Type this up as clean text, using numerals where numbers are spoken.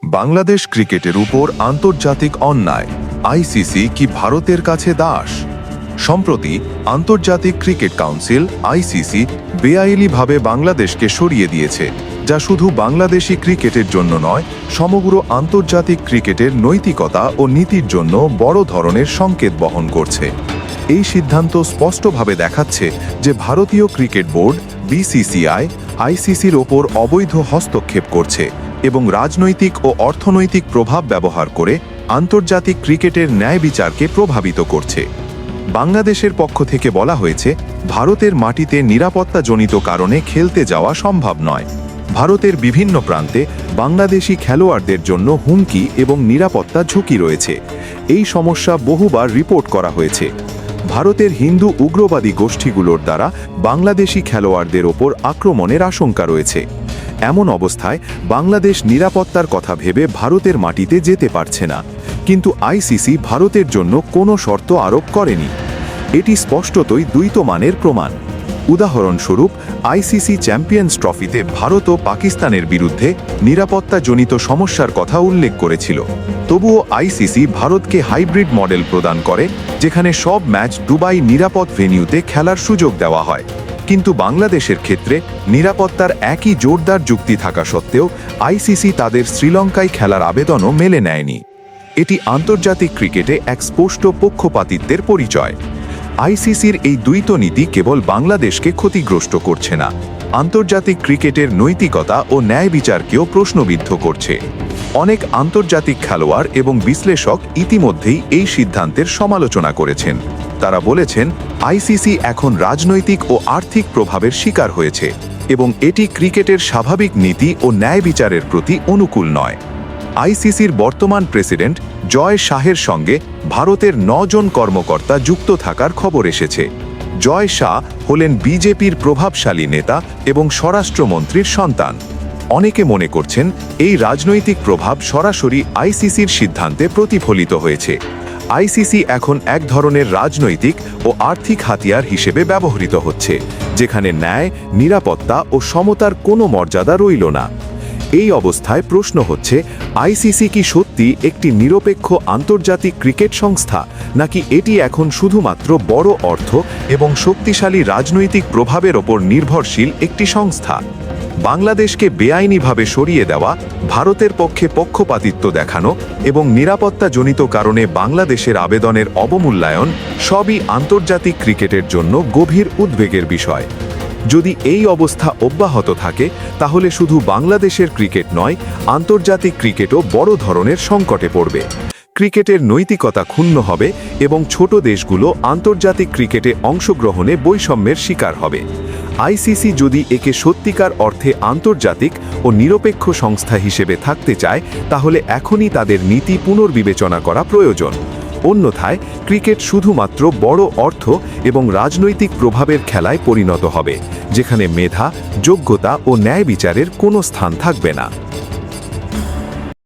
বাংলাদেশ ক্রিকেটের উপর আন্তর্জাতিক অন্যায়, আইসিসি কি ভারতের কাছে দাস? সম্প্রতি আন্তর্জাতিক ক্রিকেট কাউন্সিল আইসিসি বেআইনিভাবে বাংলাদেশকে সরিয়ে দিয়েছে, যা শুধু বাংলাদেশি ক্রিকেটের জন্য নয়, সমগ্র আন্তর্জাতিক ক্রিকেটের নৈতিকতা ও নীতির জন্য বড় ধরনের সংকেত বহন করছে। এই সিদ্ধান্ত স্পষ্টভাবে দেখাচ্ছে যে ভারতীয় ক্রিকেট বোর্ড বিসিসিআই আইসিসির ওপর অবৈধ হস্তক্ষেপ করছে এবং রাজনৈতিক ও অর্থনৈতিক প্রভাব ব্যবহার করে আন্তর্জাতিক ক্রিকেটের ন্যায় বিচারকে প্রভাবিত করছে। বাংলাদেশের পক্ষ থেকে বলা হয়েছে, ভারতের মাটিতে নিরাপত্তাজনিত কারণে খেলতে যাওয়া সম্ভব নয়। ভারতের বিভিন্ন প্রান্তে বাংলাদেশি খেলোয়াড়দের জন্য হুমকি এবং নিরাপত্তা ঝুঁকি রয়েছে। এই সমস্যা বহুবার রিপোর্ট করা হয়েছে। ভারতের হিন্দু উগ্রবাদী গোষ্ঠীগুলোর দ্বারা বাংলাদেশি খেলোয়াড়দের ওপর আক্রমণের আশঙ্কা রয়েছে। এমন অবস্থায় বাংলাদেশ নিরাপত্তার কথা ভেবে ভারতের মাটিতে যেতে পারছে না, কিন্তু আইসিসি ভারতের জন্য কোনো শর্ত আরোপ করেনি। এটি স্পষ্টতই দ্বৈত মানের প্রমাণ। উদাহরণস্বরূপ, আইসিসি চ্যাম্পিয়ন্স ট্রফিতে ভারত ও পাকিস্তানের বিরুদ্ধে নিরাপত্তাজনিত সমস্যার কথা উল্লেখ করেছিল। তবুও আইসিসি ভারতকে হাইব্রিড মডেল প্রদান করে, যেখানে সব ম্যাচ দুবাই নিরাপদ ভেন্যুতে খেলার সুযোগ দেওয়া হয়। কিন্তু বাংলাদেশের ক্ষেত্রে নিরাপত্তার একই জোরদার যুক্তি থাকা সত্ত্বেও আইসিসি তাদের শ্রীলঙ্কায় খেলার আবেদনও মেনে নেয়নি। এটি আন্তর্জাতিক ক্রিকেটে এক স্পষ্ট পক্ষপাতিত্বের পরিচয়। আইসিসির এই দ্বৈত নীতি কেবল বাংলাদেশকে ক্ষতিগ্রস্ত করছে না, আন্তর্জাতিক ক্রিকেটের নৈতিকতা ও ন্যায় বিচারকেও প্রশ্নবিদ্ধ করছে। অনেক আন্তর্জাতিক খেলোয়াড় এবং বিশ্লেষক ইতিমধ্যেই এই সিদ্ধান্তের সমালোচনা করেছেন। তারা বলেছেন, আইসিসি এখন রাজনৈতিক ও আর্থিক প্রভাবের শিকার হয়েছে এবং এটি ক্রিকেটের স্বাভাবিক নীতি ও ন্যায় বিচারের প্রতি অনুকূল নয়। আইসিসির বর্তমান প্রেসিডেন্ট জয় শাহের সঙ্গে ভারতের 9 জন কর্মকর্তা যুক্ত থাকার খবর এসেছে। জয় শাহ হলেন বিজেপির প্রভাবশালী নেতা এবং স্বরাষ্ট্রমন্ত্রীর সন্তান। অনেকে মনে করছেন, এই রাজনৈতিক প্রভাব সরাসরি আইসিসির সিদ্ধান্তে প্রতিফলিত হয়েছে। আইসিসি এখন এক ধরনের রাজনৈতিক ও আর্থিক হাতিয়ার হিসেবে ব্যবহৃত হচ্ছে, যেখানে ন্যায়, নিরাপত্তা ও সমতার কোনো মর্যাদা রইল না। এই অবস্থায় প্রশ্ন হচ্ছে, আইসিসি কি সত্যি একটি নিরপেক্ষ আন্তর্জাতিক ক্রিকেট সংস্থা, নাকি এটি এখন শুধুমাত্র বড় অর্থ এবং শক্তিশালী রাজনৈতিক প্রভাবের ওপর নির্ভরশীল একটি সংস্থা? বাংলাদেশকে বেআইনিভাবে সরিয়ে দেওয়া, ভারতের পক্ষে পক্ষপাতিত্ব দেখানো এবং নিরাপত্তাজনিত কারণে বাংলাদেশের আবেদনের অবমূল্যায়ন সবই আন্তর্জাতিক ক্রিকেটের জন্য গভীর উদ্বেগের বিষয়। যদি এই অবস্থা অব্যাহত থাকে, তাহলে শুধু বাংলাদেশের ক্রিকেট নয়, আন্তর্জাতিক ক্রিকেটও বড় ধরনের সংকটে পড়বে। ক্রিকেটের নৈতিকতা ক্ষুণ্ণ হবে এবং ছোট দেশগুলো আন্তর্জাতিক ক্রিকেটে অংশগ্রহণে বৈষম্যের শিকার হবে। আইসিসি যদি একে সত্যিকার অর্থে আন্তর্জাতিক ও নিরপেক্ষ সংস্থা হিসেবে থাকতে চায়, তাহলে এখনই তাদের নীতি পুনর্বিবেচনা করা প্রয়োজন। অন্যথায় ক্রিকেট শুধুমাত্র বড় অর্থ এবং রাজনৈতিক প্রভাবের খেলায় পরিণত হবে, যেখানে মেধা, যোগ্যতা ও ন্যায় বিচারের কোনো স্থান থাকবে না।